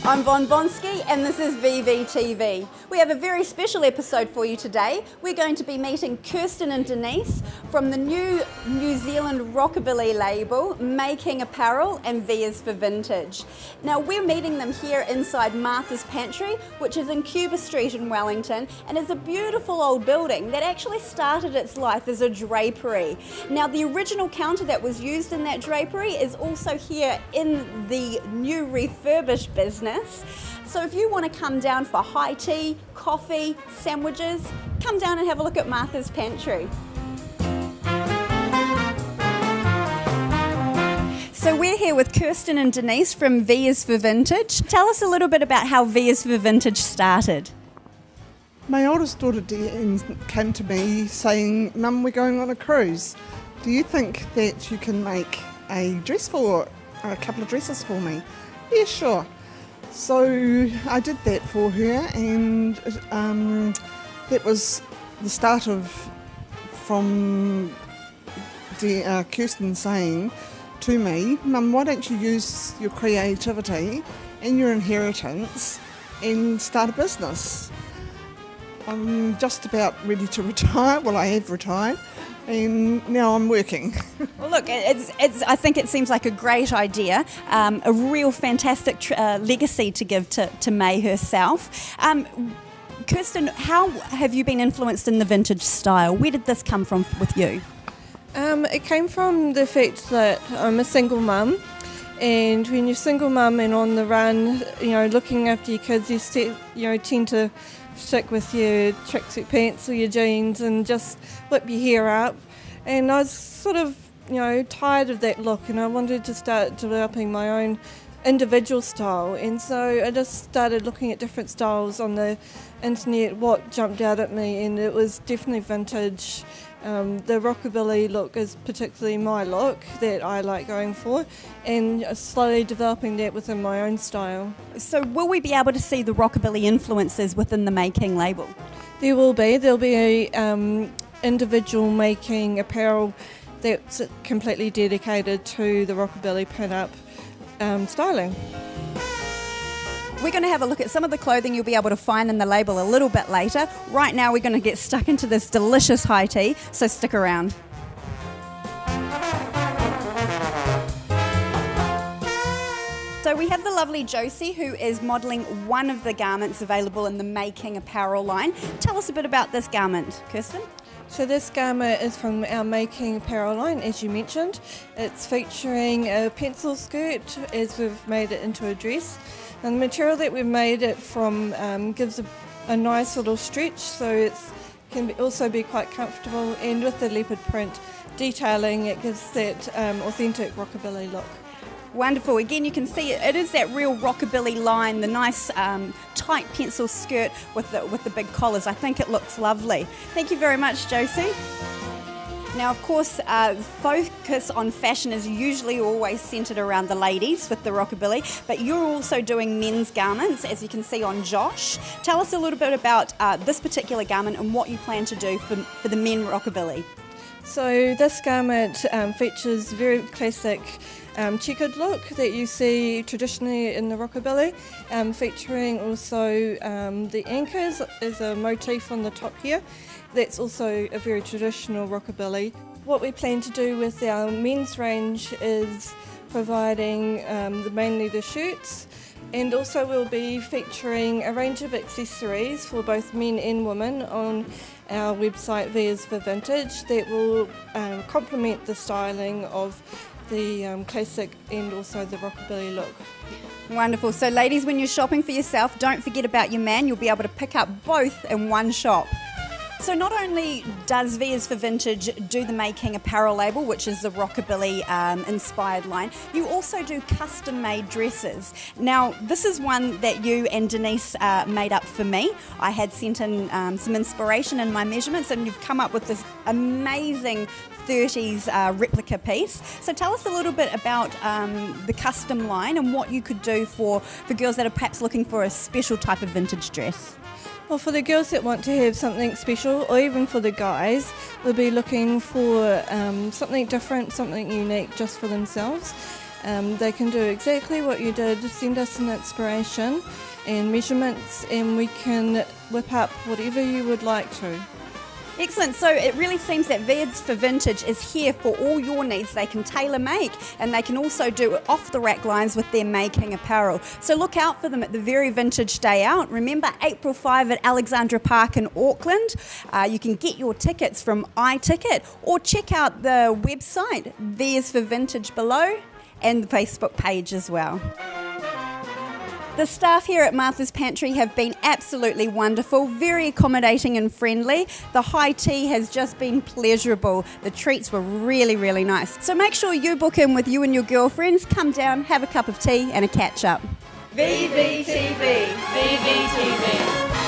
I'm Von Bonsky and this is VVtv. We have a very special episode for you today. We're going to be meeting Kirsten and Denise from the new New Zealand rockabilly label, Making Apparel, and V is for Vintage. Now we're meeting them here inside Martha's Pantry, which is in Cuba Street in Wellington, and is a beautiful old building that actually started its life as a drapery. Now the original counter that was used in that drapery is also here in the new refurbished business. So if you want to come down for high tea, coffee, sandwiches, come down and have a look at Martha's Pantry. So we're here with Kirsten and Denise from V is for Vintage. Tell us a little bit about how V is for Vintage started. My oldest daughter came to me saying, "Mum, we're going on a cruise. Do you think that you can make a couple of dresses for me?" "Yeah, sure." So I did that for her, and that was the start from Kirsten saying to me, "Mum, why don't you use your creativity and your inheritance and start a business?" I'm just about ready to retire. Well, I have retired, and now I'm working. Well, look, I think it seems like a great idea, a real fantastic legacy to give to May herself. Kirsten, how have you been influenced in the vintage style? Where did this come from with you? It came from the fact that I'm a single mum, and when you're a single mum and on the run, looking after your kids, you tend to stick with your tracksuit pants or your jeans and just whip your hair up. And I was sort of, tired of that look, and I wanted to start developing my own individual style. And so I just started looking at different styles on the internet. What jumped out at me, and it was definitely vintage. The rockabilly look is particularly my look that I like going for, and slowly developing that within my own style. So will we be able to see the rockabilly influences within the Making label? There'll be a individual Making apparel that's completely dedicated to the rockabilly pin-up styling. We're going to have a look at some of the clothing you'll be able to find in the label a little bit later. Right now we're going to get stuck into this delicious high tea, so stick around. So we have the lovely Josie, who is modelling one of the garments available in the Making Apparel line. Tell us a bit about this garment, Kirsten. So this garment is from our Making Apparel line, as you mentioned. It's featuring a pencil skirt as we've made it into a dress. And the material that we've made it from gives a nice little stretch, so it can also be quite comfortable, and with the leopard print detailing, it gives that authentic rockabilly look. Wonderful. Again, you can see it is that real rockabilly line, the nice tight pencil skirt with the big collars. I think it looks lovely. Thank you very much, Josie. Now, of course, focus on fashion is usually always centred around the ladies with the rockabilly, but you're also doing men's garments, as you can see on Josh. Tell us a little bit about this particular garment and what you plan to do for the men rockabilly. So this garment features very classic checkered look that you see traditionally in the rockabilly, featuring also the anchors as a motif on the top here. That's also a very traditional rockabilly. What we plan to do with our men's range is providing mainly the shirts, and also we'll be featuring a range of accessories for both men and women on our website V is for Vintage that will complement the styling of the classic and also the rockabilly look. Wonderful. So ladies, when you're shopping for yourself, don't forget about your man. You'll be able to pick up both in one shop. So not only does V is for Vintage do the Making Apparel label, which is the rockabilly inspired line, you also do custom-made dresses. Now, this is one that you and Denise made up for me. I had sent in some inspiration in my measurements, and you've come up with this amazing 30s replica piece. So tell us a little bit about the custom line and what you could do for girls that are perhaps looking for a special type of vintage dress. Well, for the girls that want to have something special, or even for the guys, we'll be looking for something different, something unique just for themselves. They can do exactly what you did, send us an inspiration and measurements, and we can whip up whatever you would like to. Excellent. So it really seems that Vids for Vintage is here for all your needs. They can tailor make, and they can also do off the rack lines with their making apparel. So look out for them at the Very Vintage Day Out. Remember, April 5 at Alexandra Park in Auckland. You can get your tickets from iTicket, or check out the website, V is for Vintage below, and the Facebook page as well. The staff here at Martha's Pantry have been absolutely wonderful, very accommodating and friendly. The high tea has just been pleasurable. The treats were really, really nice. So make sure you book in with you and your girlfriends. Come down, have a cup of tea and a catch up. VVtv. VVtv.